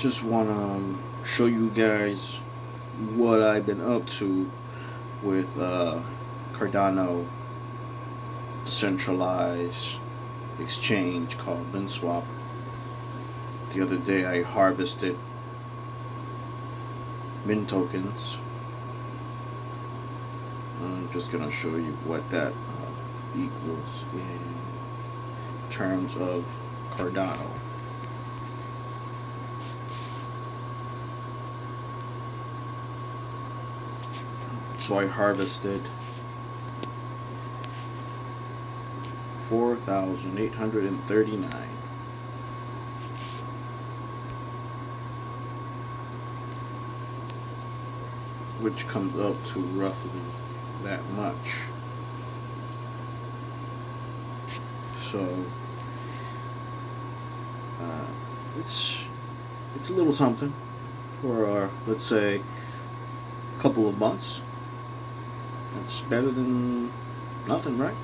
just want to show you guys what I've been up to with Cardano decentralized exchange called BinSwap. The other day I harvested Min tokens. I'm just gonna show you what that equals in terms of Cardano. So I harvested 4,839, which comes up to roughly that much. So it's a little something for let's say a couple of months. It's better than nothing, right?